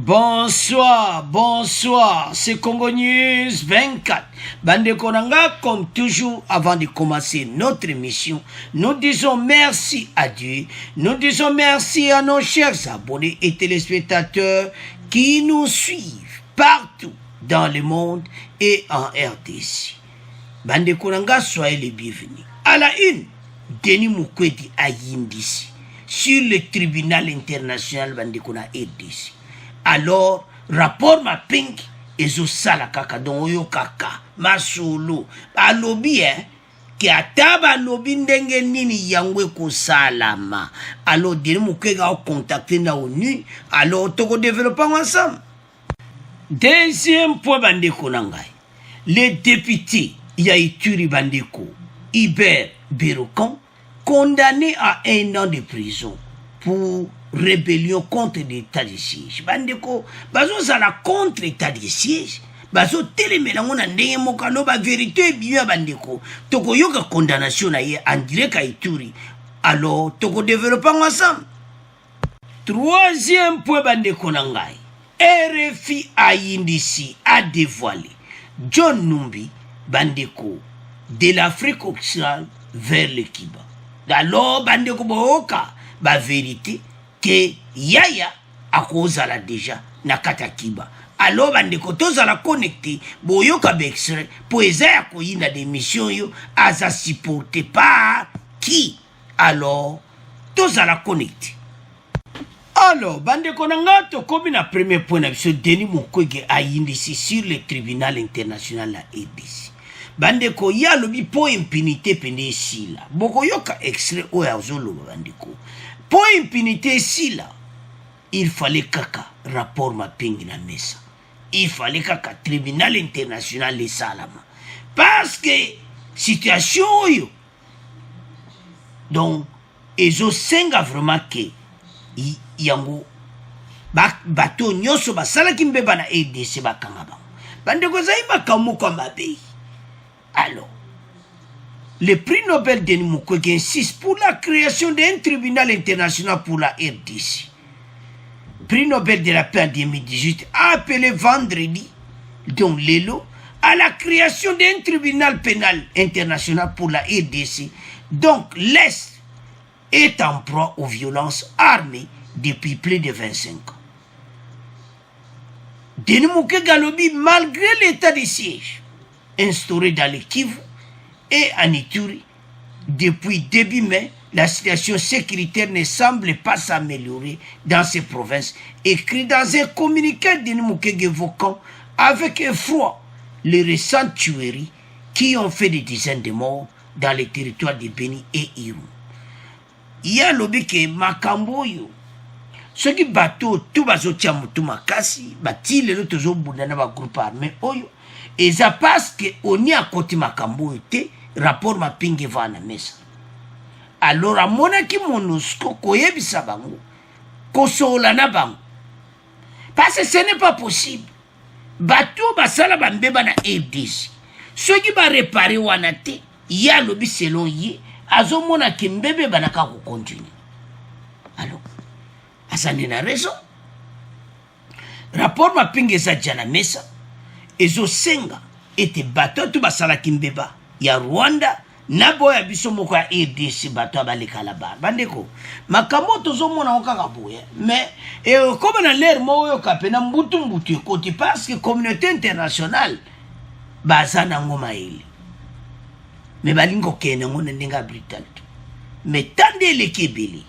Bonsoir, bonsoir, c'est Congo News 24. Bande Konanga, comme toujours, avant de commencer notre émission, nous disons merci à Dieu, nous disons merci à nos chers abonnés et téléspectateurs qui nous suivent partout dans le monde et en RDC. Bande Konanga, soyez les bienvenus. À la une, Denis Mukwege à Yindisi, sur le tribunal international Bande Kona RDC. Alors, rapport ma pink ezo sala kaka don oyo kaka masolo alobi ki ataba alobi ndenge nini yangwe ko salama. Alors Denis Mukwege a contacté na ONU, alors toko développer ensemble. Deuxième point bandeko nangai. Les députés Yaituri Bandeko, Iber Berokan, condamné à 1 an de prison pour rébellion contre l'état de siège. Bandeko, bazo zala contre l'état de siège. Bazo telemela ngona ndenge mokano ba vérité bien bandeko. Toko yoka condamnation na ye en direct à Ituri. Alors, toko développer ensemble. Troisième point bandeko nangai. RFI à Yindisi a dévoilé John Numbi Bandeko de l'Afrique occidentale vers le Kiba. Alors Bandeko boka ba vérité que Yaya a cause la déjà na kata Kiba. Alors Bandeko tozala connecté boyoka bextrait pour eza ko yina des missions yo aza supporté par qui. Alors tozala connecté. Alors, Bandeko Nangato, comme na premier point, Denis Mukwege a Yindisi sur le tribunal international la RDC. Bandeko, ya lobi po impunité pende si la. Boko yoka extrait o ya zolo bandeko. Po impunité si la. Il fallait kaka rapport ma pingi na mesa. Il fallait kaka tribunal international le salama. Parce que situation yo. Donc, ezo senga vraiment que yango bato nyoso basala kimbeba na EDC bakanga ba bandeko zai makamu kwa mabei. Alors le prix Nobel Denis Mukwege insiste pour la création d'un tribunal international pour la RDC. Prix Nobel de la paix en 2018 a appelé vendredi donc Lelo à la création d'un tribunal pénal international pour la RDC. Donc l'Est est en proie aux violences armées depuis plus de 25 ans. Denis Mukwege Galobi, malgré l'état de siège instauré dans le Kivu et en Ituri, depuis début mai, la situation sécuritaire ne semble pas s'améliorer dans ces provinces, écrit dans un communiqué de Denis Mukwege évoquant avec effroi les récentes tueries qui ont fait des dizaines de morts dans les territoires de Beni et Iru. Il y a lobby que makambo yo ceux qui bateau tout bazo tia mutu makasi bati lelo tozo bundana ba groupe armé oyo et ça parce que on y a côté makambo te rapport ma pinge va na mesa. Alors amona ki monusco koyebisa bango kosola na bango parce que ce n'est pas possible bateau basala bambeba na EDC ceux qui va réparer wana te ya lobby selon yi azomona kimbebe banaka ko continue. Alors asani na raison rapport ma pinge za jana mesa ezo senga ete bato tu basala kimbeba ya Rwanda na boya biso moko ya RDC bato abaleka la bar bandeko makambo tozomona okaka boya mais comme na l'air moyo kapena mbutu ekoti parce que communauté internationale bazana ngoma ile. Mais balingo kene ngone ndinga brutal. Mais tande le kebeli.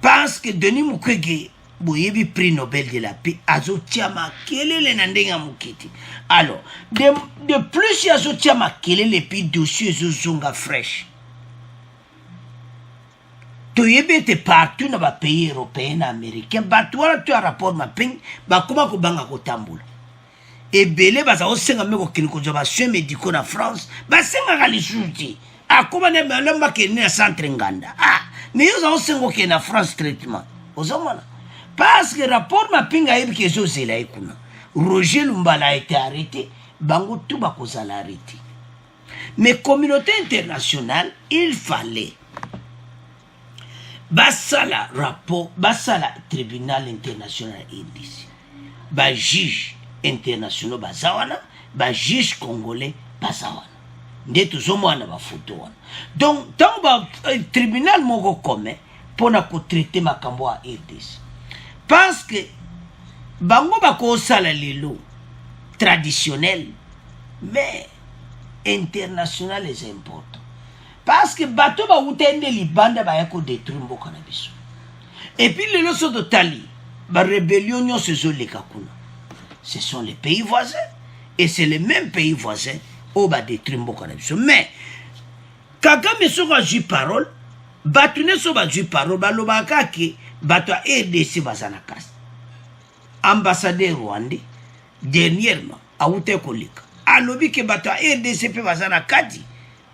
Parce que Denis Mukwege boyebi prix Nobel de la paix azo tiama kelele na ndenga mukiti. Alors, de plus azo tiama kelele puis dossier zo zonga fresh. To yebete partout na ba pays européen na américain, ba toi tu as rapport ma ping ba kuma ko banga ko tambula. Et belé baza osenga meko kiniko joba soins médicaux na France basenga kali suti akoma ne malamba ke ne centre nganda mais yo osengo ke na France traitement ozomona parce que rapport ma pinga yebi ke zo zela ikuna Roger Lumbala a été arrêté bango tout ba ko zala arrêté mais communauté internationale il fallait basala rapport basala tribunal international RDC ba juge international bazawana ba juge congolais bazawana nde tozomwana ba photo wana donc tant ba tribunal moko commun pona ko traiter makambo ya RDC parce que bango bakosala lelo traditionnel mais international est important parce que bato ba utende libanda ba yako détruire mboka na biso et puis lelo so totali ba rébellion nyonso ezoleka kuna ce sont les pays voisins et c'est les mêmes pays voisins au ba détruire mboka na biso mais Kagame soko ajui parole bato neso ba jui parole balobaka ke bato a RDC bazana kasi ambassadeur rwandais dernièrement a ute koleka alobi ke bato a RDC pe bazana kati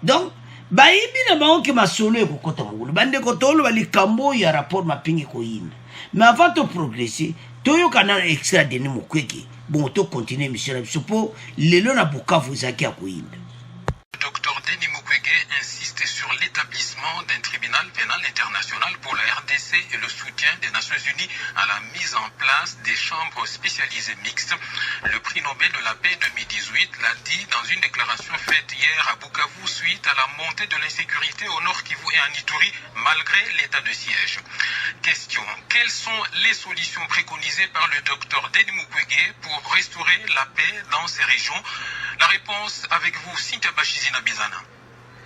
donc bayibi na bango ke masolo ekokota mokolo bandeko tolo balikambo ya rapport mapingi koyina mais avant de progresser toyoka na extra Denis Mukwege bon to continuer mission na biso po lelo na Bukavu ezaki ya koyina. Dr Denis Mukwege insiste sur l'établissement d'un tribunal pénal international pour la RDC et le soutien des Nations Unies à la mise en place des chambres spécialisées mixtes. Le prix Nobel de la paix 2018 l'a dit dans une déclaration faite hier à Bukavu suite à la montée de l'insécurité au Nord Kivu et en Ituri malgré l'état de siège. Question: quelles sont les solutions préconisées par le Dr Denis Mukwege pour restaurer la paix dans ces régions? La réponse avec vous, Cynthia Bachizina Bizana.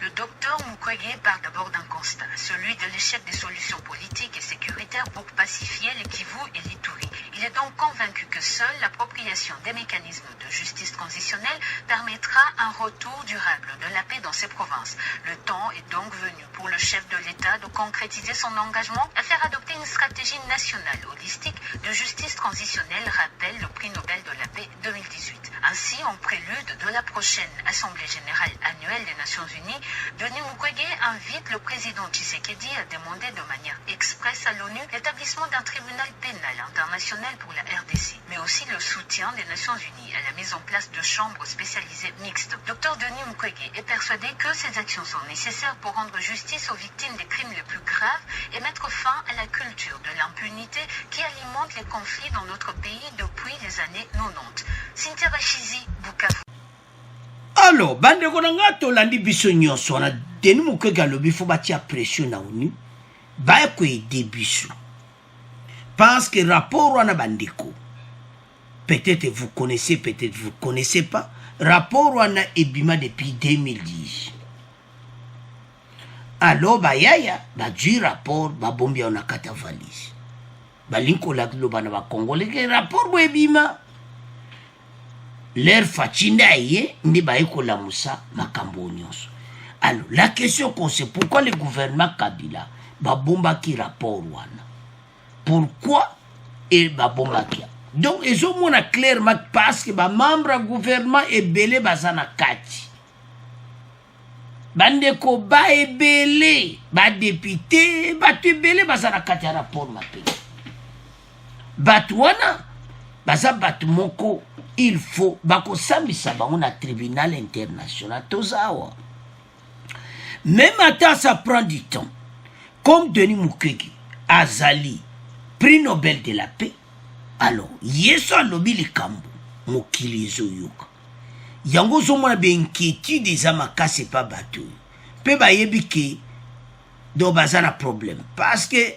Le docteur Mukwege part d'abord d'un constat, celui de l'échec des solutions politiques et sécuritaires pour pacifier le Kivu et l'Ituri. Il est donc convaincu que seule l'appropriation des mécanismes de justice transitionnelle permettra un retour durable de la paix dans ces provinces. Le temps est donc venu pour le chef de l'État de concrétiser son engagement à faire adopter une stratégie nationale holistique de justice transitionnelle, rappelle le prix Nobel de la paix 2018. Ainsi, en prélude de la prochaine Assemblée générale annuelle des Nations Unies, Denis Mukwege invite le président Tshisekedi à demander de manière expresse à l'ONU l'établissement d'un tribunal pénal international pour la RDC, mais aussi le soutien des Nations Unies à la mise en place de chambres spécialisées mixtes. Dr Denis Mukwege est persuadé que ces actions sont nécessaires pour rendre justice aux victimes des crimes les plus graves et mettre fin à la culture de l'impunité qui alimente les conflits dans notre pays depuis les années 90. Cynthia Bachizi, Bukavu. Alors, bande konanga to landi biso nyonso na Denis Mukwege alobi fo batia pression na ONU ba ko aider biso parce que rapport wana bandeko peut-être vous connaissez, peut-être vous connaissez pas, rapport wana ebima depuis 2010. Alors ba yaya ba du rapport ba bombi ona kata valise ba linko la loba na ba congolais ke rapport bo ebima l'air fachinda ye ndi ba ekola musa makambo nyonso. Alors la question qu'on sait, pourquoi le gouvernement Kabila ba bomba ki rapport wana? Pourquoi et ba bomba ki? Donc ils ont mona clairement parce que ba membre gouvernement ebele bazana kati. Bandeko ba ebele ba député ba ebele bazana kati rapport mape. Batwana baza batu moko il faut bako sambisa bango na tribunal international tozawa. Même à ça prend du temps. Comme Denis Mukwege azali prix Nobel de la paix. Alors, yeso alobi likambo mokili ezoyoka. Yango zomona be inquiétude eza makasi pa bato. Pe bayebi ke do bazana problème parce que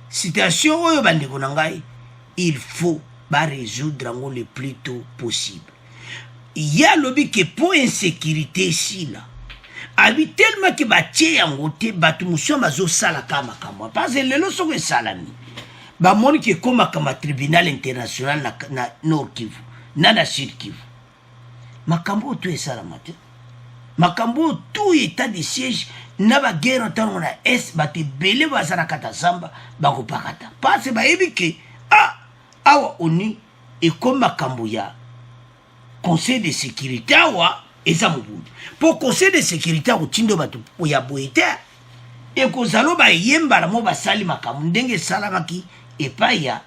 situation oyo bandeko na ngai il faut ba résoudre ngo le plus tôt possible. Il y a lobby que pour insécurité ici là. Abi tellement que ba tie yango te batu muso mazo sala kama kama parce que lelo soko salami. Ba moni ke koma kama tribunal international na Nord Kivu, na Sud Kivu. Makambo tu esala mate. Makambo tout état de siège na ba guerre tant na est ba te belé ba sana kata zamba ba ko pakata. Parce ba ebike awa oni et comme makambo ya conseil de sécurité awa eza mubudu. Pour conseil de sécurité ko tindo batu ya boete et ko zalo ba yemba la mo ba sali makambo ndenge salamaki epaya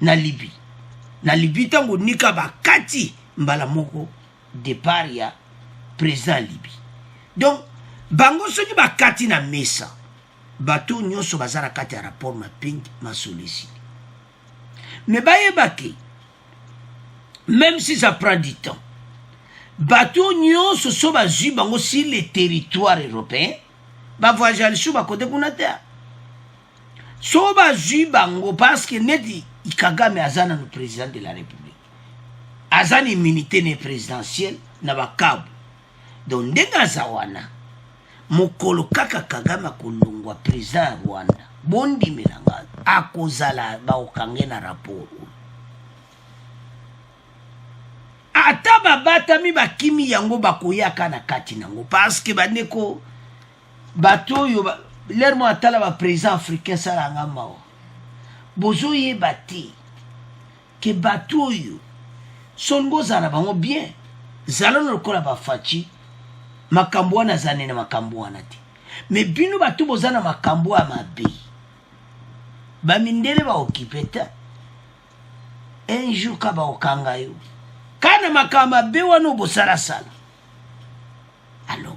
na Libye. Na Libye tango nika bakati mbala moko départ ya président Libye. Donc bango soki bakati na mesa bato nyonso bazala kati ya rapport Maping masolisi. Mais bayebaki, même si ça prend du temps, bato nyonso so bazwi bango sur le territoire européen, ba voyager sur ba côté kuna te. So bazwi bango parce que neti Kagame azana no président de la République. Azana immunité ne présidentielle na bakabu. Donc ndenga zawana mokolo kaka Kagame kolongwa président ya Rwanda. Bondi melanga akozala ba okange na rapport. Ata babata mi bakimi yango bakoyaka na kati nango parce que bandeko bato yo l'air mo atala ba président africain salanga mao. Bozo yebati ke bato yo songo zana bango bien zalano lokola bafachi makambo wana zane na makambo wana te. Mais bino bato bozana makambo ya mabe bamindele ba okipeta un jour ka ba okanga yo kana makamba be wana bosala sala. Alors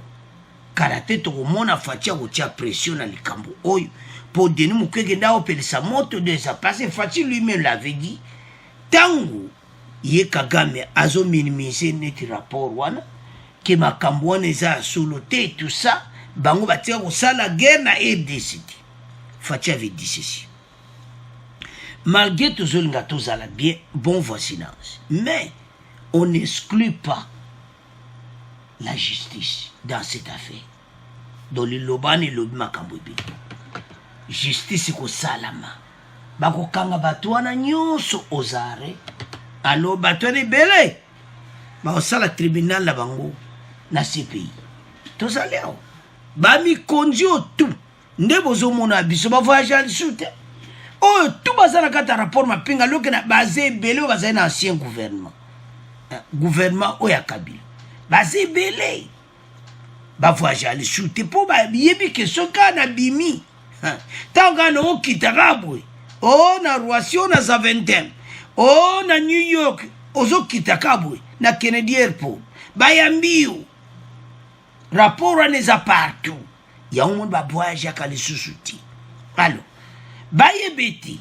karate to mona fatia gotia pression na likambo oyo pour Denis Mukwege nda opelisa moto de sa passé Fachi lui-même l'avait dit tangu ye Kagame azo minimiser net rapport wana ke makambo wana eza solo te tout ça bango batia ko sala guerre na RDC. Fachi avait dit ceci. Malgré tout ce que la bien bon voisinage, mais on n'exclut pas la justice dans cette affaire. Dans le Loban et le Makambobi. Justice ko salama. Bako kanga batuana nyonso ozare. Alors batuane belé. Ba osala tribunal la bango na CPI. Tozaleo. Ba mi konji o tout. Ndebozo mona biso ba voyager soute. Oh, tout bazana kata rapport Mapinga loke na basé belé o bazana na ancien gouvernement. Gouvernement oya Kabila. Basé belé. Ba voyager aller soute po ba yebi ke soka na bimi. Tanga no kitarabwe. Oh na Roissy na Zaventem. Oh na New York ozo kitakabwe na Kennedy Airport. Bayambiu. Rapport aneza partout. Ya monde ba voyager kali susuti. Alors bayebeti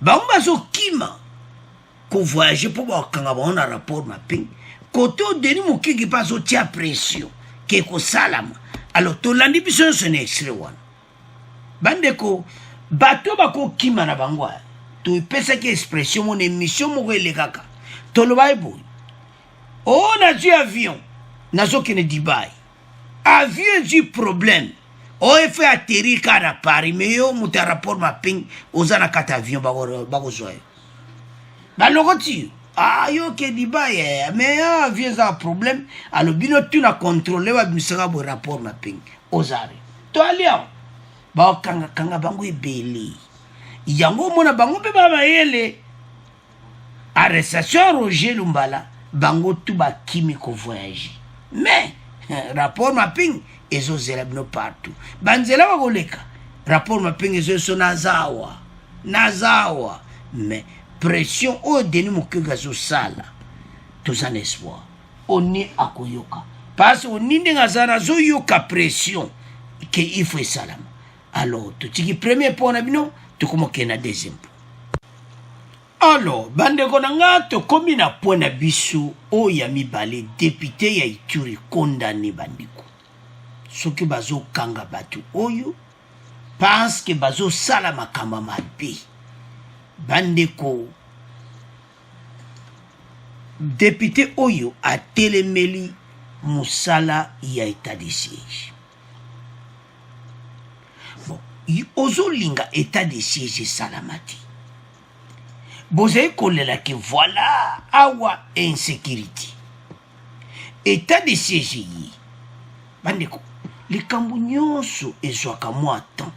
baumba zo kima ko voyager pour ba kanga ba on a rapport Maping koto Denis Mukwege pas zo tia pression ke ko salama. Alors to landi biso so ne extrait wana bandeko bato bako kima na bangwa to pesa ke expression mon émission mo le kaka to lo baibo on a du avion nazo kene Dubai avion du problème. On fait atterrir à Paris, mais yo muta rapport Maping ozana kata avion bako zoe. Ba logoti ah yo ke Dubai mais avion ça problème alors bino tu na contrôler wa bisaka bo rapport Maping ozare. To alia ba kanga bango ebeli. Yango mona bango pe ba yele arrestation Roger Lumbala bango tu ba kimi ko voyage. Mais rapport Maping ezo zelabno partout. Banzela bagoleka. Rapport Maping ezo so nazawa. Mais pression o Denis Mukwege zo sala. Tous en espoir. On est à koyoka. Parce qu'on n'y ngazana zo yoka pression que il faut salam. Alors, tu tiki premier point na bino, tu komo kena deuxième point. Alors, bandeko nanga to komi na point na biso o ya mibale député ya Ituri condamné bandiko. Soki bazo kanga batu oyo parce que bazo sala makamba mabe bandeko député oyo a telemeli musala ya état de siège. Bon, ozo linga état de siège salamati boze kolela ke voilà awa insécurité état de siège yi bandeko likambo nyonso ezwaka mwa temps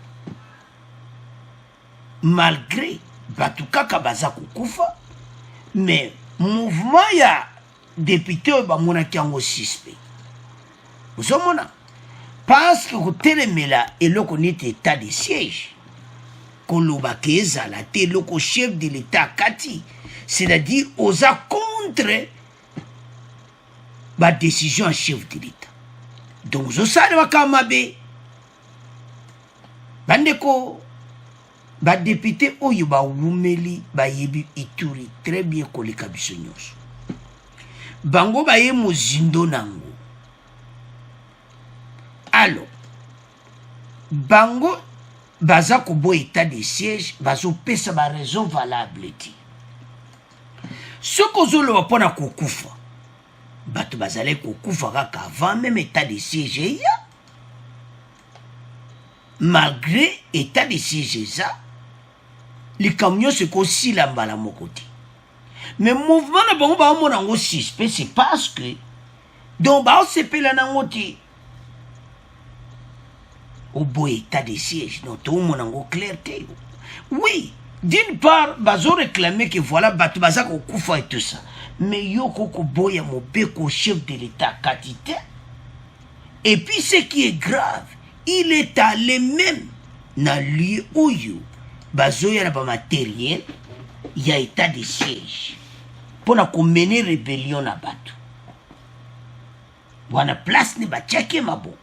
malgré batu kaka baza kukufa mais mouvement ya député oyo bamonaki yango suspect ozomona parce que kotelemela eloko neti état de siège kolobaka ezala te eloko chef de l'état kati c'est-à-dire oza contre badécision ya chef de l'état. Donc, je sais pas mabe. bandeko badepute oyo bawumeli bayebi Ituri très bien koleka biso nyonso bango baye mozindo nango alors bango baza kobo état de siège bazopesa ba raison valable ti soki ozoloba mpona kokufa bato bazali kokufa kaka avant même état de siège eya malgré état de siège eza likambo nyonso ekosila mbala moko te mais mouvement na bango baomona yango suspect c'est parce que donc baosepela nango te au beau état de siège non toomona yango clair te oui d'une part bazo réclamer que voilà bato baza kokufa et tout ça mais yo kokoboya mobeko chef de l'état katite et puis ce qui est grave il est allé même na lieu oyo bazoya na ba matériel ya état de siège pour na mener rébellion na bato wana place ne batiaki maboko.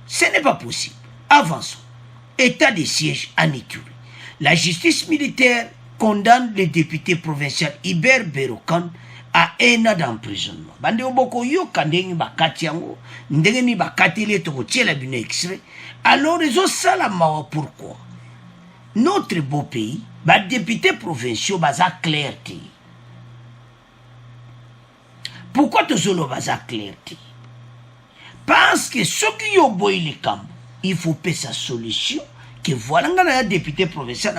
Ce n'est pas possible. Avançons. État de siège en Ituri. La justice militaire condamne le député provincial Iber Berokan à 1 an d'emprisonnement. Bande oboko yoka ndenge bakati yango, ndenge ni bakati le toko tiela bino extrait. Alors ils ont ça la mawa pourquoi? Notre beau pays, ba député provinciaux baza clarté. Pourquoi tozolo baza clarté? Parce que ceux qui ont boy les camps, il faut payer sa solution. Que voilà, un député provincial,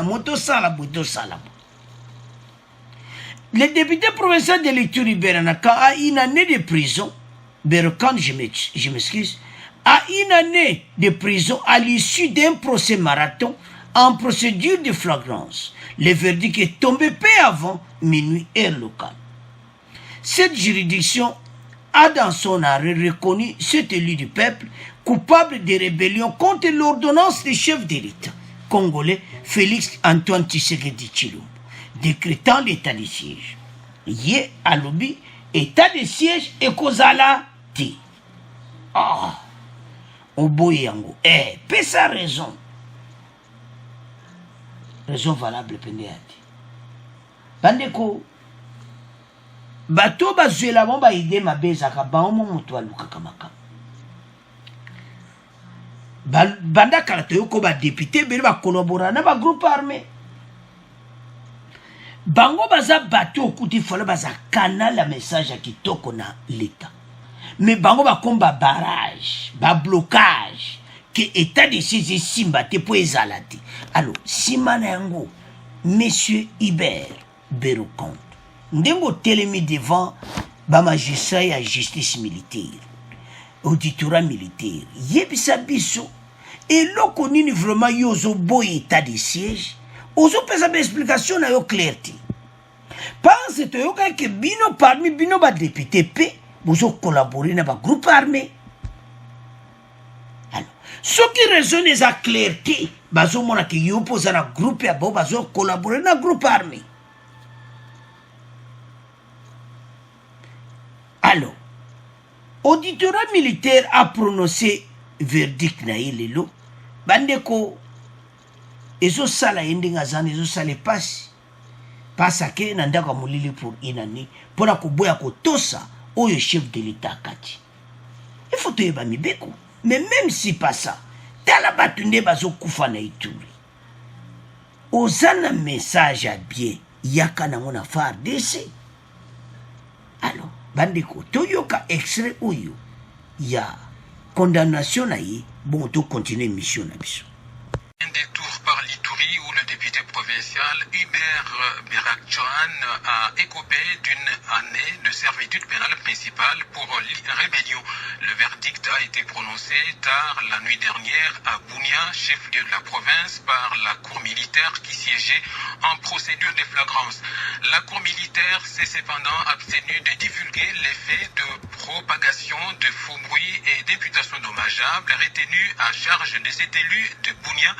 le député provincial de l'Ituri Beranaka a une année de prison. Berokan, je m'excuse, a une année de prison à l'issue d'un procès marathon en procédure de flagrance. Le verdict est tombé peu avant minuit heure locale. Cette juridiction a dans son arrêt reconnu cet élu du peuple coupable de rébellion contre l'ordonnance du chef de l'État congolais Félix Antoine Tshisekedi Tshilombo, décrétant l'état de siège. Yé alobi, état de siège et kozala ti. Ah, oboyango. Pesa raison. Raison valable pendeati. Bandeko. Bato bazwela mo ba ide mabezaka baomo moto alukaka makama banda kala toyoko ba député bele ba collaborer na ba groupe armé bango baza bato okuti fala baza canal la message ya kitoko na l'état mais bango ba komba barrage ba blocage que état de siège simba te po ezalati alors simana yango monsieur Iber Berokan ndengo telemi devant ba magistrat ya justice militaire auditorat militaire yebisa biso eloko nini vraiment yozo boy état de siège ozo pesa ba explication na yo clarté parce que yoka ke bino parmi bino ba député pe bozo collaborer na ba groupe armé alors ce qui raisonne eza clarté bazo mona ke yo posa na groupe ya bo bazo collaborer na groupe armé. Alors, auditorat militaire a prononcé verdict na lelo bandeko ezo sala endinga zana ezo sala passe ake na ndako mulili pour inani pona koboya kotosa oyo chef de l'état kati il faut toyeba mibeko mais même si pas ça tala batu nde bazokufa na Ituri ozana message à bien yaka nango na FARDC. Alors bandeko toyoka extrait oyo ya condamnation na ye bon to continuer mission na biso. Un détour par l'Ituri où le député provincial Hubert Berakchan a écopé d'une année de servitude pénale principale pour rébellion. Le verdict a été prononcé tard la nuit dernière à Bunia, chef-lieu de la province, par la cour militaire qui siégeait en procédure de flagrance. La cour militaire s'est cependant abstenue de divulguer les faits de propagation de faux bruits et d'imputations dommageables retenus à charge de cet élu de Bunia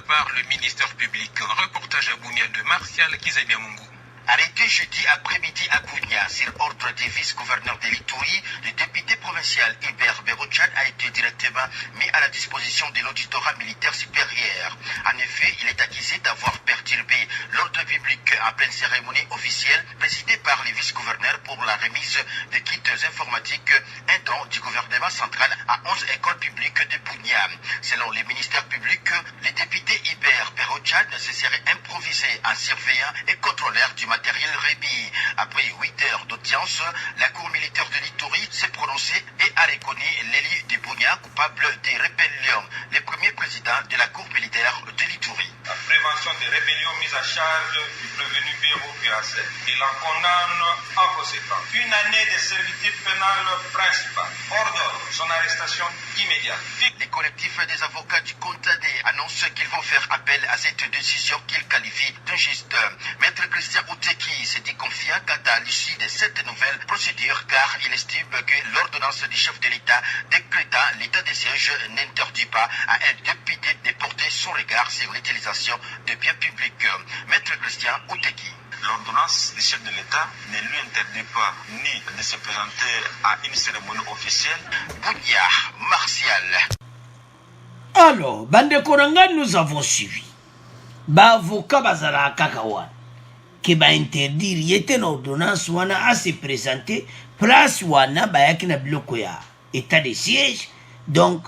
par le ministère public. Reportage à Bunia de Martial Kizabiamungu. Arrêté jeudi après-midi à Kounia, sur ordre du vice-gouverneur de l'Ituri, le député provincial Hubert Berochan a été directement mis à la disposition de l'auditorat militaire supérieur. En effet, il est accusé d'avoir perturbé l'ordre public en pleine cérémonie officielle présidée par le vice-gouverneur pour la remise de kits informatiques, un don du gouvernement central à 11 écoles publiques de Kounia. Selon le ministère public, le député Hubert Berochan se serait improvisé en surveillant et contrôleur du matériel remis. Après 8 heures d'audience, la cour militaire de l'Ituri s'est prononcée et a reconnu l'élu de Bunia coupable de rébellion, le premier président de la cour militaire de l'Ituri. La prévention des rébellions mise à charge du prévenu Béro PAC. Il en condamne en conséquence une année de servitude pénale principale. Ordonne son arrestation immédiate. Les collectifs des avocats du Contadé annoncent qu'ils vont faire appel à cette décision qu'ils qualifient d'injuste. Maître Christian Outeki s'est dit confiant quant à l'issue de cette nouvelle procédure car il estime que l'ordonnance du chef de l'État décrétant l'état de siège n'interdit pas à un député de porter son regard sur l'utilisation de biens publics. Maître Christian Outeki. L'ordonnance du chef de l'État ne lui interdit pas ni de se présenter à une cérémonie officielle. Bounia, Martial. Alors, Bandekoranga, nous avons suivi. Avocat Bazara Kakawan, qui va interdire, il y a une ordonnance wana à se présenter, place wana bayakina blokoya, état de siège, donc,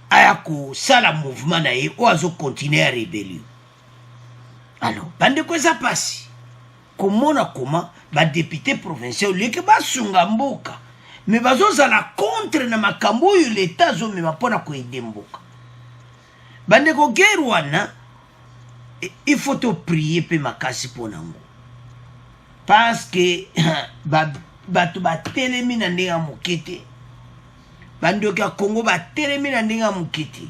ayako, ça la mouvement nae, oazo continuer à rébellion. Alors, Bandeko ça passe. Comment ba député provincial, lieu que ba sungamboka, mais bazo zala contre na makambo yu l'état zo me mapona ko idemboka. Bandeko guerre wana, il faut te prier pe makasi ponango. Parce que batu ba telemi na ndenga mukete. Bandoka Congo ba telemi na ndenga mukete.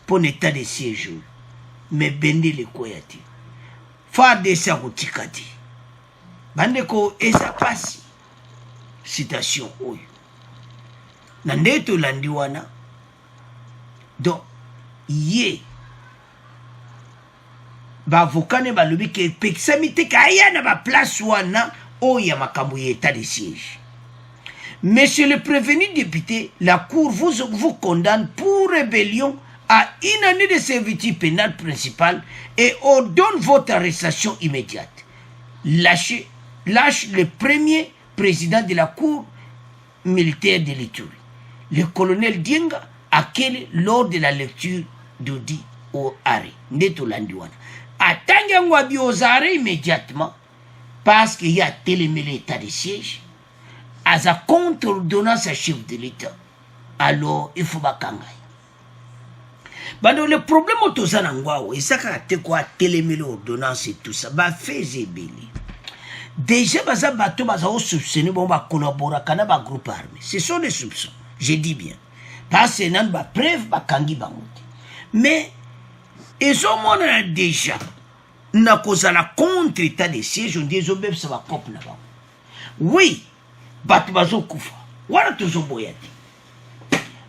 Pour l'état de siège. Mais bende le koyati. Fa de sa kutikati. Bandeko esa pasi. Citation oyo. Nandeto landiwana. Donc ye ba avocane ba lobi ke peksamite kaya na ba place wana oya makambo ya état de siège. Monsieur le prévenu député, la cour vous condamne pour rébellion à une année de servitude pénale principale et ordonne votre arrestation immédiate. Lâche le premier président de la cour militaire de l'Ituri, le colonel Dienga, Akele, lors de la lecture d'Odi au arrêt. Neto Landiwana. Attendez Wabi aux arrêts immédiatement parce qu'il y a télémé l'état de siège. À sa contre-ordonnance à chef de l'État. Alors, il faut pas kangai. Le problème au Tozanangwao, et ça a été quoi, télémé l'ordonnance et tout ça, bah, faisait belé. Déjà, baza bateau, baza au soupçonné, bon, bah, collaborer, kana, bah, groupe armé. Ce sont des soupçons. Je dis bien. Parce que nan, bah, preuve, bah, kangi, bah, mais, ils ont déjà, n'a cause à la contre-état de siège, on dit, ils ont même ça va cop là-bas. Oui, batu bazo kufa, wana tozo boyati.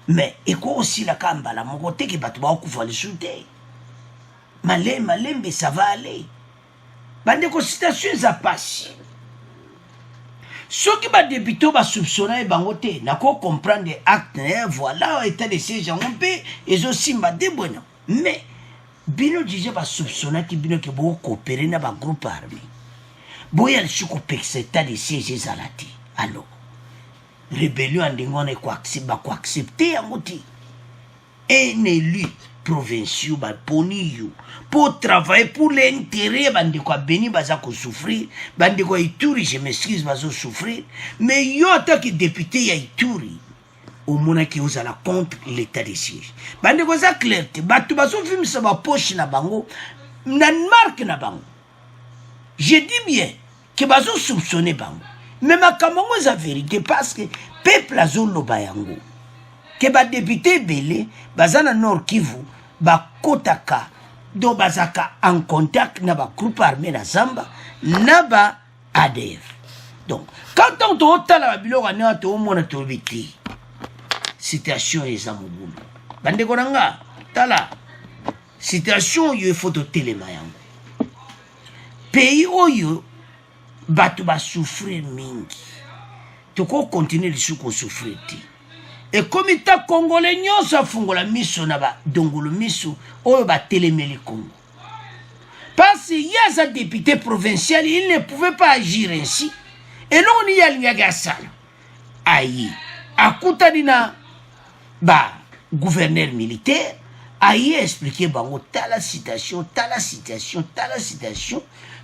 Mais, eko aussi la kamba, la mokote ki batu bao kufa le soute. Malembe, ça va aller. Bande consultation, ça passe. Ceux qui va débuter, va soupçonner, bangote, n'a qu'à comprendre des actes, voilà, état de siège, on peut, et aussi m'a débonné. Mais, bino disait, va soupçonner, qui bino qui va coopérer dans un groupe armé. Boya le chouko pek état de siège, zalati. Alors, rébellion en dingon est quoi accepter à moti. Un élu provincial, pour travailler pour l'intérêt, bande quoi béni, bazako souffrir, bande quoi Ituri, je m'excuse, bazo souffrir, mais yo attaque député ya Ituri, au mona qui ose à la contre l'état de siège. Bande quoi ça clair, batu bazo film ça va poche na bango, nan marque na bango. Je dis bien que bazo soupçonner bango. Mais ma kamango est la vérité parce que peuple a zolo bayango. Que ba député belé, bazana Nord Kivu, ba kotaka, do bazaka en contact na ba groupe armé na Zamba, na ba ADF. Donc, quand on total la bilo na to mona to biti. Situation est amouboul. Bande konanga, tala. Situation yo photo télémayango. pays oyo bato ba souffrir mingi toko continuer lisu ko souffrir ti et comme ta congolais nyonso afungola miso na ba dongolo miso oyo ba telemeli Congo parce qu'il y a un député provincial il ne pouvait pas agir ainsi et non ni yalinga sala ayi akutani na ba gouverneur militaire ayi expliquer bango tala citation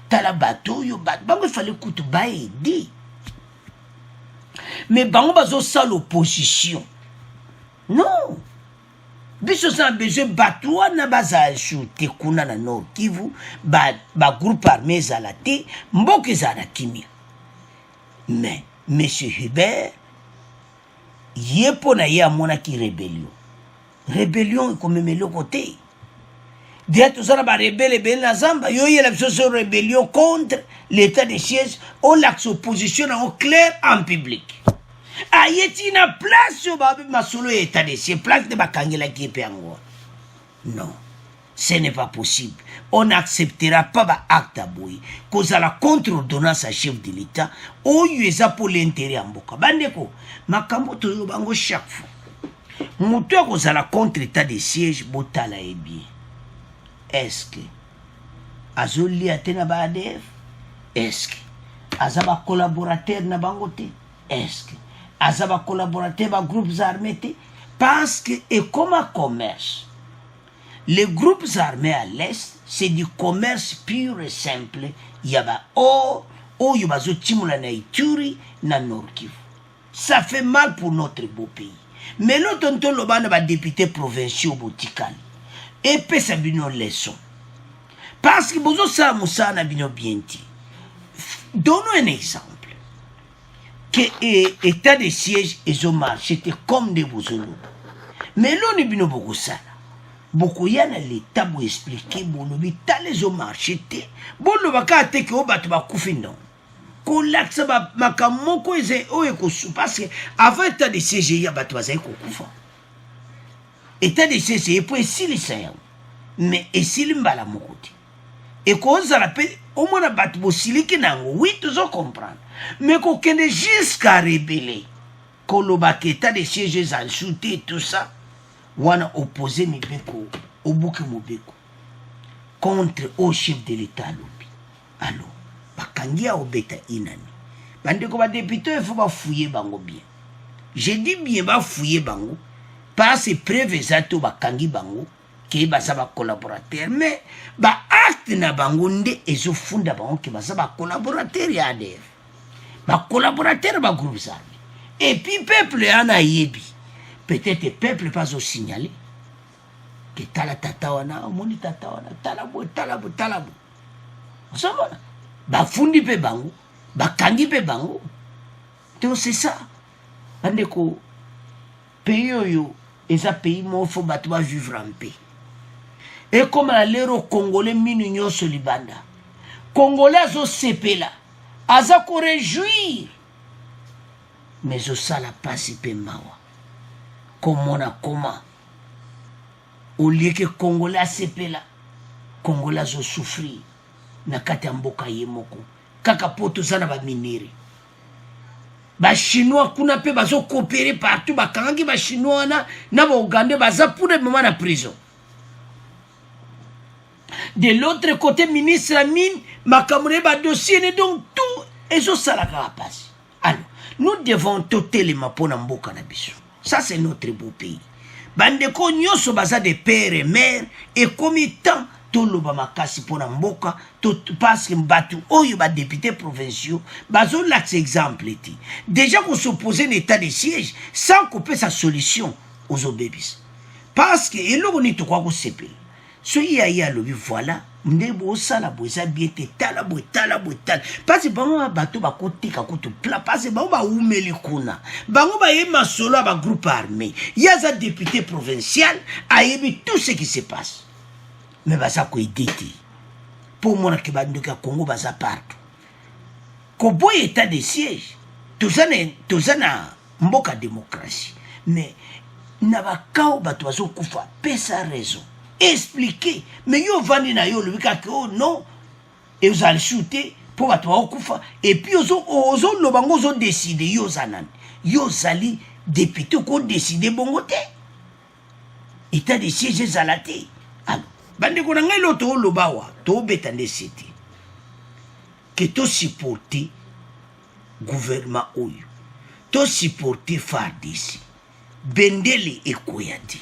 tala bateau yo bat bango fallait kutu ba aider mais bango bazo sa l'opposition non biso sa besoin bateau na baza shooter kuna na Nord Kivu ba groupe armé zalate mboke zana kimia mais monsieur Hubert yepo na ye amona ki rébellion comme le côté déjà tout ça ba rebelle ben la zamba yo yela biso rébellion contre l'état de siège on l'axe opposition en clair en public ayeti na place yo ba masolo état de siège place de bakangela ki peango non ce n'est pas possible on n'acceptera pas ba acte aboy cause à la contre-ordonnance à chef de l'état oyo eza pour l'intérêt en mboka bandeko makambo to yo bango chaque fois mutu akozala contre état de siège botala e bien est-ce que azolia te na ba ADF est-ce que aza ba collaborateur na bango te est-ce que aza ba collaborateur ba groupes armés te parce que et comme un commerce les groupes armés à l'est c'est du commerce pur et simple yaba oyo bazo timula na Ituri na Nord Kivu ça fait mal pour notre beau pays mais l'autre lobana ba député provinciaux botikali et pe sa bino leçon parce que bozo sa musa na bino bienti donnons un exemple que état de siège et au marché c'était comme des bozolo mais l'on est bino beaucoup ça beaucoup yana l'état pour expliquer bon lobi les au marché te bon lo baka te que o batu ba kufindo ko laksa ba makamoko eze o ekosu parce que avant état de siège ya batu bazai ko kufa état de siège pour esilisa ya mais esili mbala mokoti et qu'on se rappelle au moins batu bosiliki nango oui tu zo comprendre mais ko kende jusqu'à rebeller ko lo baka état de siège za shooter tout ça wana opposé Mibeko Obuke Mobeko contre au chef de l'état lobi alors bakangia obeta inani bandeko ba député il faut ba fouiller bango bien j'ai dit bien ba fouiller bango parce que preuve zato bakangi bango ke basa ba collaborateur mais ba acte na bango nde ezofunda bango ke basa ba collaborateur ya ADF ba collaborateur ba groupes armés et puis peuple ana yebi peut-être peuple pas au signaler que tala tatawana moni tatawana talabo osama ba fundi pe bango ba kangi pe bango donc c'est ça andeko pays yo eza pays mo fo batu ba vivre en paix et comme la lero congolais minu nyoso libanda congolais zo sepela aza ko réjouir mais au sala pasi pe mawa comment au lieu que congolais a sepela congolais zo souffrir na kati mboka yemoko kaka poto sana ba minere ba chinois kuna pe bazo coopérer partout ba kangi ba chinois na ba ougandais baza pour le moment na prison de l'autre côté ministre la mine makamure ba dossier ne donc tout ezo sala ka passe alors nous devons totalement pona mboka na biso. Ça, c'est notre beau pays. Bandeko nyoso baza de père et mère et comme temps tout le bamakasi pour mboka parce que mbatu oyo ba député provinciaux bazo l'axe exemple ti déjà qu'on s'opposer l'état de siège sans couper sa solution aux obébis parce que eloko ni to kwa ko sepel so ya lobi voilà ndebo sala boza bien te tala parce que bango bato ba kotika kutu pla parce que bango ba umeli kuna bango ba yema solo ba groupe armé yaza député provincial ayebi tout ce qui se passe mais baza ko iditi pour moi que banduka Congo baza partout ko boy état de siège tout ça na mboka démocratie mais na ba kao bato bazo kufa pesa raison expliquer mais yo vandi na yo le que oh non et vous allez shooter pour bato bakufa et puis ozo lobango ozo décider yo zanan yo zali député ko décider bongo te état de siège zalate alors bande ko ngai loto lobawa to betande cité que to supporter gouvernement oyo to supporter FARDC bendele ekoyati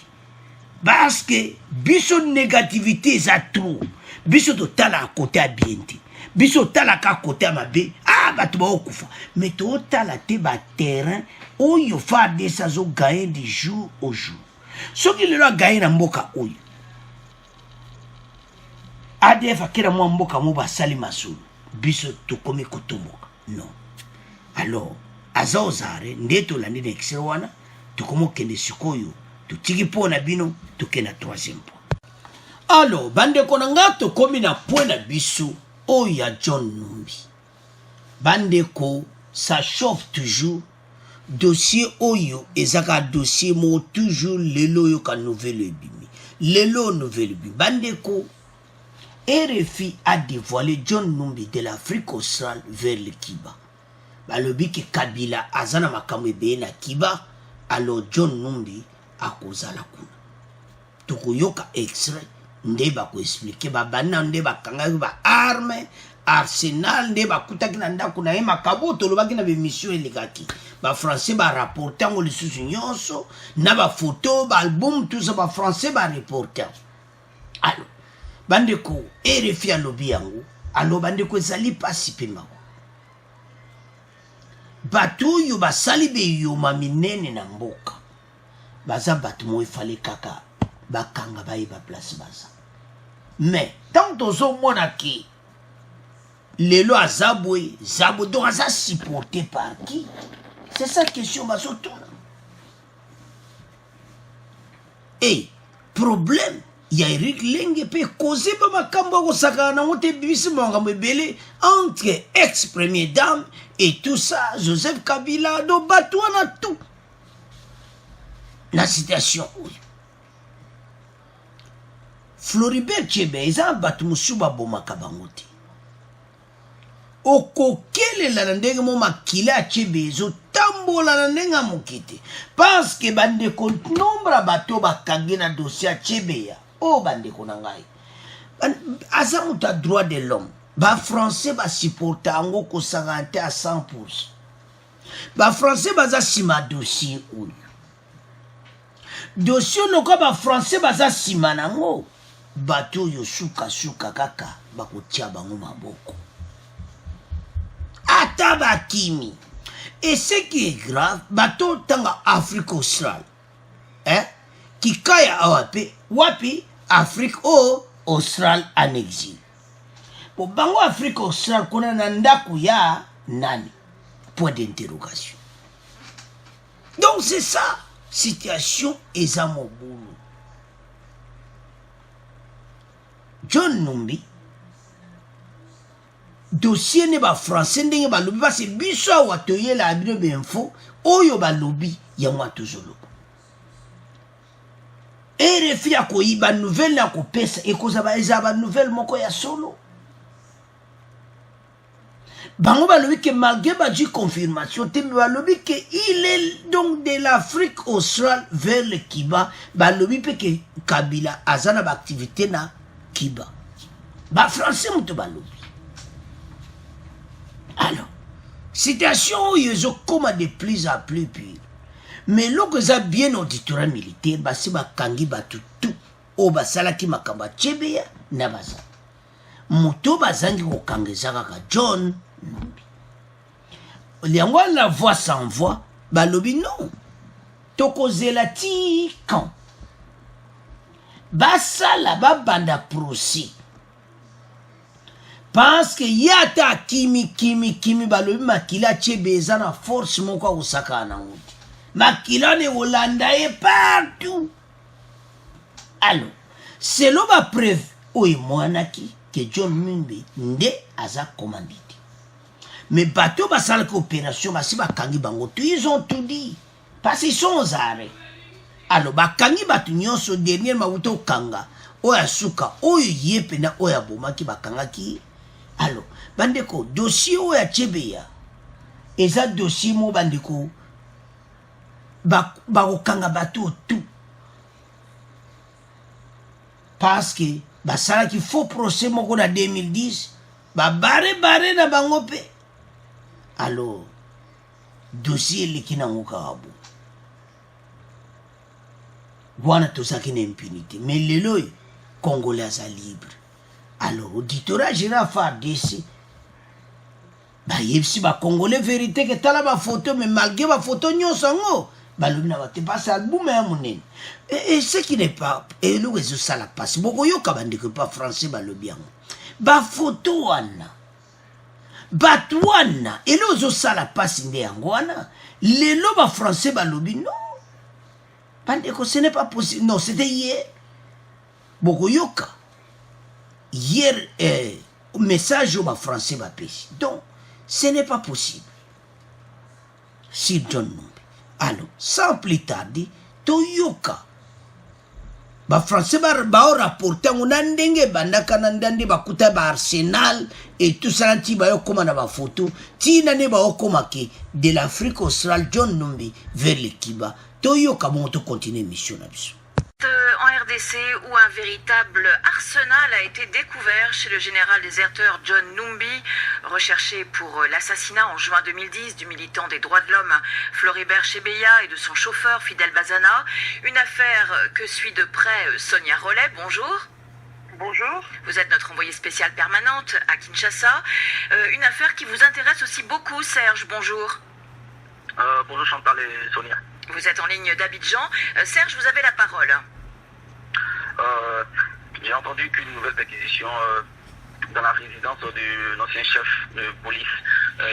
parce que biso négativité za trop biso to tala côté à bienti biso tala ka côté à mabe bato ba okufa mais to tala te ba terrain oyo FARDC zo gagner du jour au jour soki lelo gagner na mboka oyo ADF akira mwa mboka mo ba sali masulu biso to komi kotomboka non alors azozare ndeto la ndine exerwana to komo kende sikoyo to tiki pona bino to kena troisième point. Alors bande konanga to komi na point na biso oya John Numbi bande ko ça chauffe toujours dossier oyo ezaka dossier mo toujours lelo yo ka nouvelle bimi lelo nouvelle bimi bande ko RFI a dévoilé John Numbi de l'Afrique australe vers le Kiba. Balobi ke Kabila azana makamwe be na Kiba, alors John Numbi a kozala kuna. Toko yoka extrait, nde ba ko expliquer ba bana nde ba kanga ba arme, arsenal nde ba kutaki na ndako na yema kaboto lo bakina be mission elikaki. Ba français ba rapporter ngo lisusu nyonso, na ba photo, ba album tout ça ba français ba reporter. Alors bandeko RFI alobi yango alo bandeko ezali pasi pe mako bato yo basali be yo maminene na mboka baza bato mo ifale kaka bakanga baye ba place baza mais tant tozo mona ki lelo azabwe zabo donc aza supporté par qui c'est ça question baso tuna et problème ya Eric Lenge pe causer ba makambo ko sakana wote bisi monga mbele entre ex-première dame et tout ça Joseph Kabila do batouana tout la situation Floribert Chebe eza batu musuba boma kabangote okokele la ndenge mo makila Chebe zo tambola na ndenga mokite parce que bande ko nombre bato bakangi na dossier Chebe ya oh bande konangai azamuta droit de l'homme ba français ba supporta ango ko 50 à 100%. Ba français baza sima dossier oyo dossier loko ba français baza sima nango bato yo suka kaka ba ko tia bango maboko atabakimi et ce qui est grave bato tanga Afrique australe qui kaya wapi Afrique australe en exil. Pour bango Afrique australe kuna na ndaku ya nani? Point d'interrogation. Donc c'est ça situation eza mobulu. John Numbi dossier ne ba français ndenge ba lobi ba se biso watoye la abino be info oyo ba lobi ya mwa tozolo. RFI a koyiba nouvelle na kopesa ekozaba ezaba nouvelle moko ya solo bango balobi ke malgré ba du confirmation te balobi ke il est donc de l'Afrique australe vers le Kiba balobi pe ke Kabila azana ba activité na Kiba ba français muto balobi alors situation yezo comme de plus en plus pire. Mais lorsque ça bien auditoire militaire, basi bakangi batu tout o basala ki makamba Chebe ya na baza. Muto bazangi ko kangeza kaka John Numbi. Liangwa la voix sans voix, balobi non. Toko zelati quand. Basala ba banda procès. Parce que yata kimi balobi makila Chebe za na force moko osaka na ngudi. Makilane Hollanda est partout. Alors, c'est l'homme preuve oui moanaki que John Numbi nde aza commandité. Mais bateau basal coopération basi bakangi bango tout ils ont tout dit parce qu'ils sont aux arrêts. Alors bakangi batu nyonso dernier mawuto kanga oya suka oyo yepe na oya bomaki bakanga ki Alors, bandeko, dossier ou ya Tchebeya, et ça dossier mo bandeko, bakokanga bato tout. Parce que, ça qui faut procès moko na 2010, barre na bango pe. Alors, dossier leki na ngoka abu. Wana tozaki na impunité. Mais lelo, Congolais sont libres. Alors, auditorat gira FARDC. Yepsi ba Congolais vérité que tala ba photo, mais malgré ba photo nyon sango. Balumina ba te passe album ya monene. Et ce qui n'est pas, et le réseau ça la passe. Boko yo kabande que pas français balobi yango. Ba photo wana. Batwana. Et le réseau ça la passe nde yango wana. Lelo ba français balobi non. Bandeko, ce n'est pas possible. Non, c'était hier. Bokoyoka. Hier, message au français va pêcher. Donc, ce n'est pas possible. Si John Numbi. Alors, sans plus tarder, Toyoka. Ba français va rapporter on a ndenge bandaka nandande bakuta ba Arsenal et tout ça anti ba yokoma na ba photo. Ti nane ba okomake de l'Afrique australe John Numbi vers le Kiba. Toyoka monte continuer mission na biso. En RDC où un véritable arsenal a été découvert chez le général déserteur John Numbi, recherché pour l'assassinat en juin 2010 du militant des droits de l'homme Floribert Chebeya et de son chauffeur Fidel Bazana. Une affaire que suit de près Sonia Rollet. Bonjour. Bonjour. Vous êtes notre envoyée spéciale permanente à Kinshasa. Une affaire qui vous intéresse aussi beaucoup, Serge. Bonjour. Bonjour Chantal et Sonia. Vous êtes en ligne d'Abidjan. Serge, vous avez la parole. J'ai entendu qu'une nouvelle perquisition dans la résidence de l'ancien chef de police,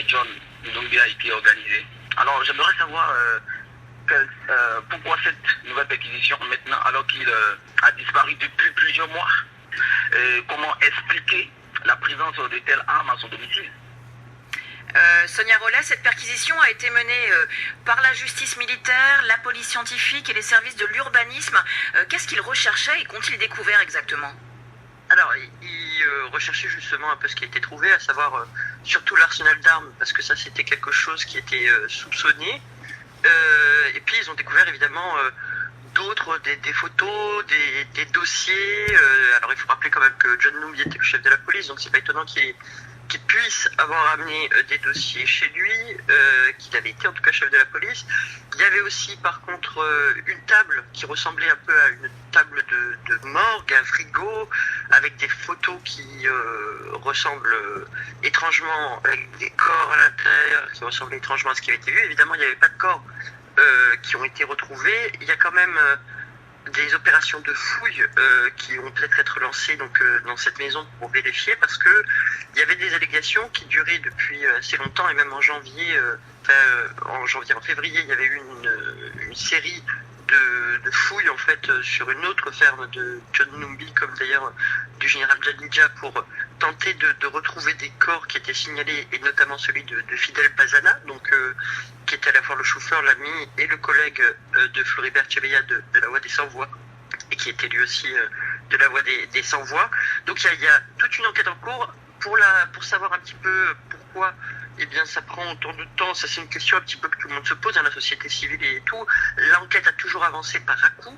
John Numbi, a été organisée. Alors j'aimerais savoir pourquoi cette nouvelle perquisition maintenant alors qu'il a disparu depuis plusieurs mois. Comment expliquer la présence de telles armes à son domicile? Sonia Rollet, cette perquisition a été menée par la justice militaire, la police scientifique et les services de l'urbanisme. Qu'est-ce qu'ils recherchaient et qu'ont-ils découvert exactement? Alors, ils recherchaient justement un peu ce qui a été trouvé, à savoir surtout l'arsenal d'armes, parce que ça c'était quelque chose qui était soupçonné. Et puis ils ont découvert évidemment d'autres, des photos, des dossiers. Alors il faut rappeler quand même que John Numbi était le chef de la police, donc c'est pas étonnant qu'il puisse avoir amené des dossiers chez lui, qu'il avait été en tout cas chef de la police. Il y avait aussi par contre une table qui ressemblait un peu à une table de morgue, un frigo, avec des photos qui ressemblent étrangement, avec des corps à l'intérieur, qui ressemblent étrangement à ce qui avait été vu. Évidemment, il n'y avait pas de corps qui ont été retrouvés. Il y a quand même des opérations de fouilles qui vont peut-être être lancées donc, dans cette maison pour vérifier, parce que il y avait des allégations qui duraient depuis assez longtemps, et même en janvier, en février, il y avait eu une série de fouilles en fait sur une autre ferme de John Numbi, comme d'ailleurs du général Jadidja, pour tenter de retrouver des corps qui étaient signalés, et notamment celui de Fidel Bazana, donc qui était à la fois le chauffeur, l'ami et le collègue de Floribert Chebeya de la Voix des Sans-Voix, et qui était lui aussi de la Voix des Sans-Voix. Donc il y a toute une enquête en cours pour savoir un petit peu pourquoi eh bien, ça prend autant de temps. Ça, c'est une question un petit peu que tout le monde se pose dans la société civile et tout. L'enquête a toujours avancé par à-coup.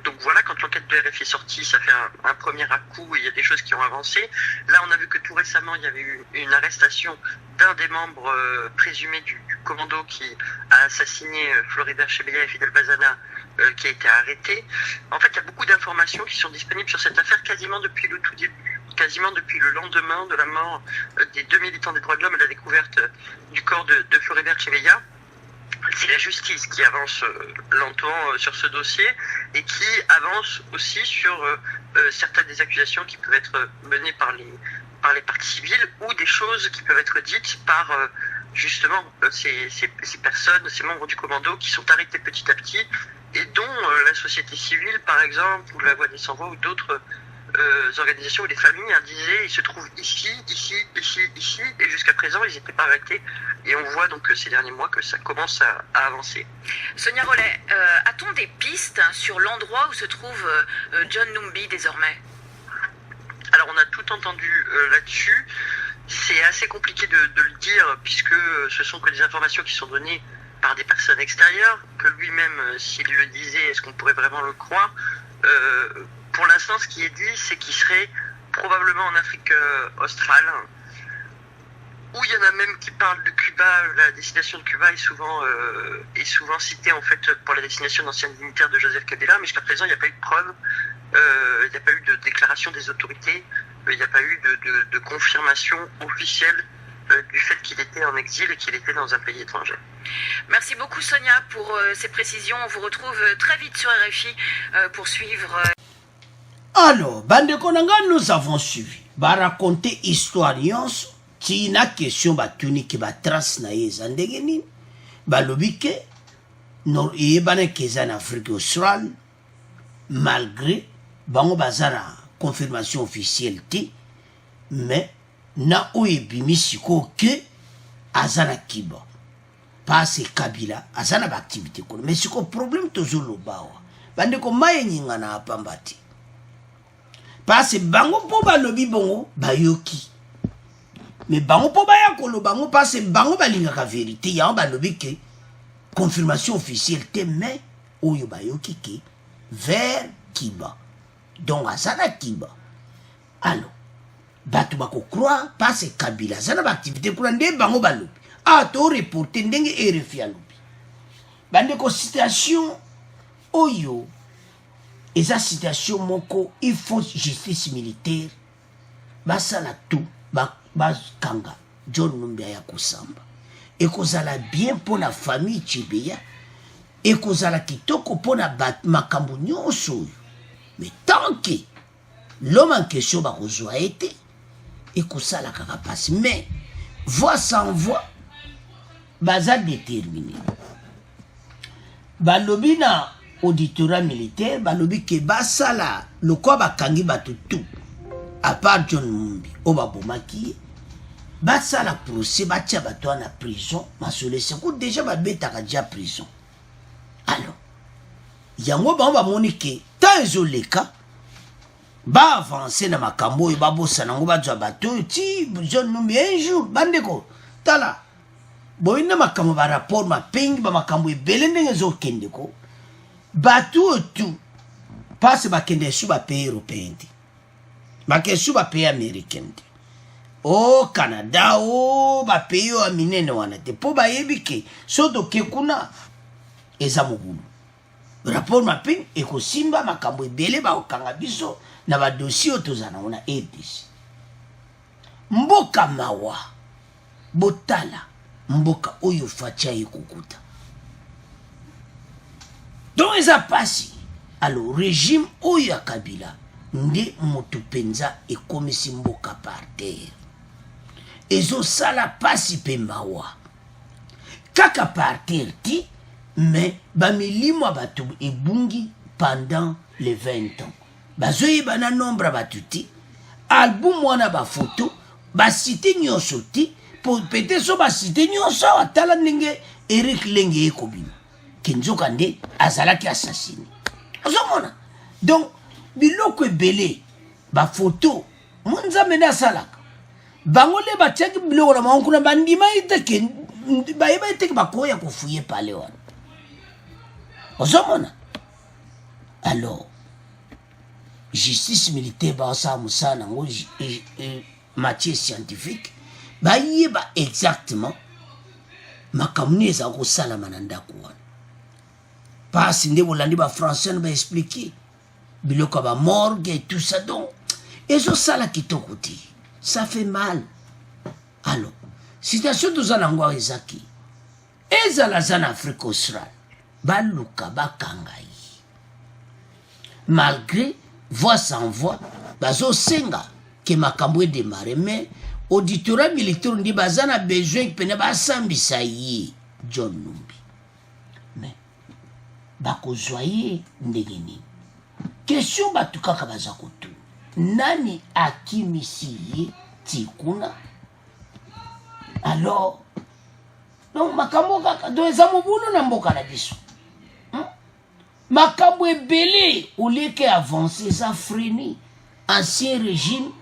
Donc voilà, quand l'enquête de RFI est sortie, ça fait un premier à-coup, et il y a des choses qui ont avancé. Là, on a vu que tout récemment, il y avait eu une arrestation d'un des membres présumés du commando qui a assassiné Floribert Chebeya et Fidel Bazana, qui a été arrêté. En fait, il y a beaucoup d'informations qui sont disponibles sur cette affaire quasiment depuis le tout début. Quasiment depuis le lendemain de la mort des deux militants des droits de l'homme et de la découverte du corps de Floribert Chebeya. C'est la justice qui avance lentement sur ce dossier, et qui avance aussi sur certaines des accusations qui peuvent être menées par les parties civiles, ou des choses qui peuvent être dites par justement ces personnes, ces membres du commando qui sont arrêtés petit à petit, et dont la société civile par exemple, ou la Voix des Sans-Voix, ou d'autres organisations ou des familles disaient ils se trouvent ici, et jusqu'à présent ils n'étaient pas arrêtés, et on voit donc ces derniers mois que ça commence à avancer. Sonia Rollet, a-t-on des pistes sur l'endroit où se trouve John Numbi désormais? Alors on a tout entendu là-dessus. C'est assez compliqué de le dire puisque ce sont que des informations qui sont données par des personnes extérieures, que lui-même, s'il le disait, est-ce qu'on pourrait vraiment le croire? Pour l'instant, ce qui est dit, c'est qu'il serait probablement en Afrique australe, où il y en a même qui parlent de Cuba. La destination de Cuba est souvent citée en fait pour la destination d'anciens dignitaires de Joseph Kabila, mais jusqu'à présent, il n'y a pas eu de preuve, il n'y a pas eu de déclaration des autorités, il n'y a pas eu de confirmation officielle du fait qu'il était en exil et qu'il était dans un pays étranger. Merci beaucoup Sonia pour ces précisions. On vous retrouve très vite sur RFI pour suivre. Alors, Bande Konanga, nous avons suivi. Ba raconter histoire nyonso. Tina question ba tuni ki ba trace na yeza ndenge nini. Ba lobike no yebana keza na Afrique australe malgré bango bazara confirmation officielle ti mais na oyebi siko ke azana kiba passe Kabila azana ba activité kono mais siko problème toujours lobawa bande ko maye nyinga na apambati passe bango po ba lobi bongo bayoki mais bango po ba ya kolo bango passe bango balinga ka vérité ya ba lobi ke confirmation officielle te mais oyo bayoki ke vers kiba donc azana kiba alors batu bako croire passe Kabila azana ba activité kuna nde bango balobi to reporter ndenge RFI alobi bande ko situation oyo eza situation moko il faut justice militaire basala tout bakanga John Numbi ya kosamba ekozala bien pour la famille Chibeya ekozala kitoko pour na makambo nyonso oyo mais tant que l'homme en question bakozwa été ekosala kaka passe mais voix sans voix baza déterminé balobi na auditorat militaire balobi ke basala lokwa bakangi bato tout à part John Numbi o babomaki basala procès batia bato na prison masolese ko déjà babetaka dia prison alors yango bango bamoni ke tant ezoleka ba avancer na makambo oyo babosana ngo bazwa bato ti John Numbi un jour bandeko tala boyina makambo ba rapport mapengi ba makambo ebele ndenge ezokende ko bato tout passe bakende sous ba pays européen bakende sous ba pays américain au Canada o ba pays o minene wana te po ba yebike soto ke kuna eza mobulu rapport mapengi ekosimba makambo ebele ba okanga biso na ba dossier tozana ona RDC mboka mawa botala mboka oyo facha ekokuta donc eza pasi alors régime oyo ya Kabila nde moto penza ekomisi mboka par terre ezosala pasi pe mawa kaka par terre ti mais bamilimo bato ebungi pendant les 20 ans bazoyeba na nombre batuti album wana bafoto basite nyonso ti peut-être so basite nyonso atala ndenge Eric Lenge ekobima kenzoka nde azalaki assassiné ozomona donc biloko ebele bafoto monzambe nde asalaka bango le batiaki biloko na bango kuna bandima iteke bayeba iteke bakoya kofuye pale wana ozomona alors justice militaire baosala mosala nango matière scientifique bayeba exactement makambo nini ezala kosalama na ndako wana pasi nde bolandi bafrançais na baexplike biloko ya bamorgue et tout ça donc ezosala kitoko te ça fait mal alors situation toza nango ezaki ezala za na Afrique australe baluka bakanga ye malgré voix sans voix bazosenga ke makambo edemare mais auditorat militaire ndi baza na besoin pene basambisa ye John Numbi mais bakozwa ye ndenge nini question bato kaka baza kotu nani akimisi ye ti kuna alors donc makambo kaka do eza mobulu na mboka na biso makambo ebele oleke avancer eza fréni ancien régime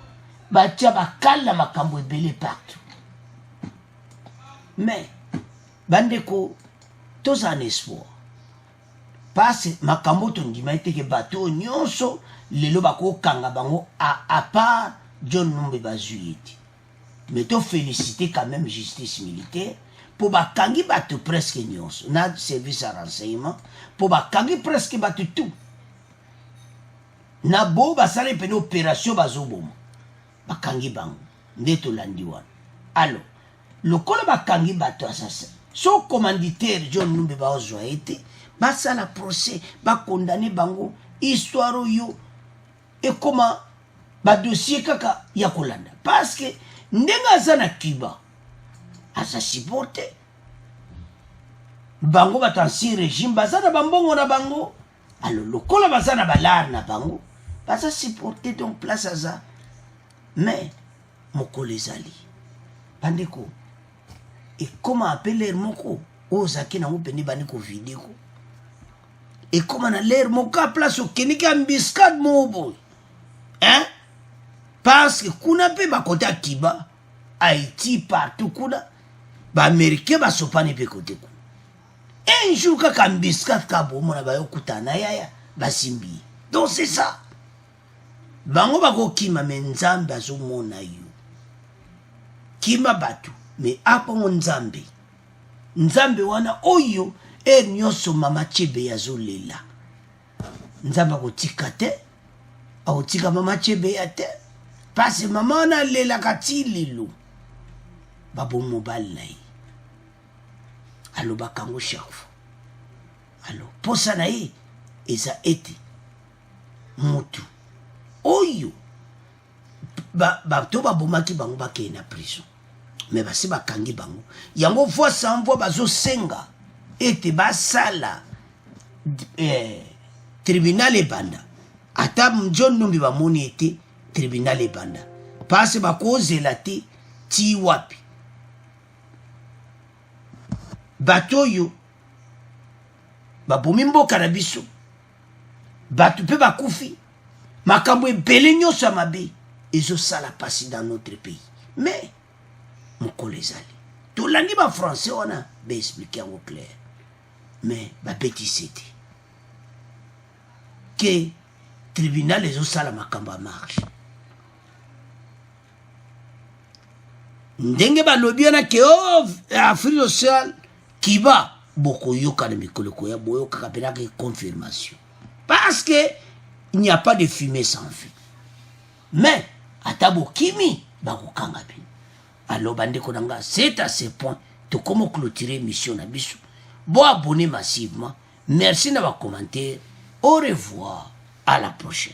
batia bakala makambo ebele partout. Mais bandeko toza en espoir parce makambo tondima ete ke bato nyonso lelo bakokanga bango à part John Numbi bazwi ete. Mais to féliciter quand même justice militaire pour bakangi bato presque nyonso na service à renseignement pour bakangi presque bato tout na bo basala pene opération bazoboma bakangi bango nde tolandi wana. Alors lokola bakangi bato assassin so commanditaire John Numbi baozwa ete basala procès bakondane bango histoire oyo ekoma badossier kaka ya kolanda parce que ndenge aza na Cuba aza supporte bango bato ancien régime baza na bambongo na bango. Alors lokola baza na balare na bango baza supporte donc place aza. Mais mokolo ezali bandeko ekoma appeler moko ozaki nango pene bani kovide ko ekoma na l'air moko a place okendiki ambiscade mobo hein parce que kuna pe bakote ya Kiba Haïti partout kuna baaméricain basopani pe kote kuna un jour kaka ambiscade ka bomona bayokutana yaya basimbi. Donc c'est ça bango bakokima me nzambe azomona yo kima bato me apongo nzambe wana oyo nyonso mama Chebe yazolela nzambe akotika te akotika mama Chebe ya te parce mama wana alelaka ti lelo babomo bali na ye alobaka yango chaque fois. Alors posa na ye eza ete motu oyo bato babomaki bango bakeye na prison mais basi bakangi bango yango voix sans voix bazosenga ete basala tribunal ebanda ata John Numbi bamoni ete tribunal ebanda parce bakozela te ti wapi bato oyo babomi mboka na biso bato mpe bakufi makambo ebele nyonso ya mabe ezosala pasi dans notre pays. Mais mokolo ezali tolandi bafrançais wana baexplike yango clair mais bapetisi te ke tribunal ezosala makambo ya marche ndenge balobi wana ke Afrique océan Kiba bokoyoka na mikolo koya boyokaka penaka confirmation parce que il n'y a pas de fumée sans feu. Mais atabo kimi bakokanga pe. Alors bandeko nanga c'est à ce point to comment clôturer mission na biso. Bon abonner massivement. Merci na ba commentaire. Au revoir, à la prochaine.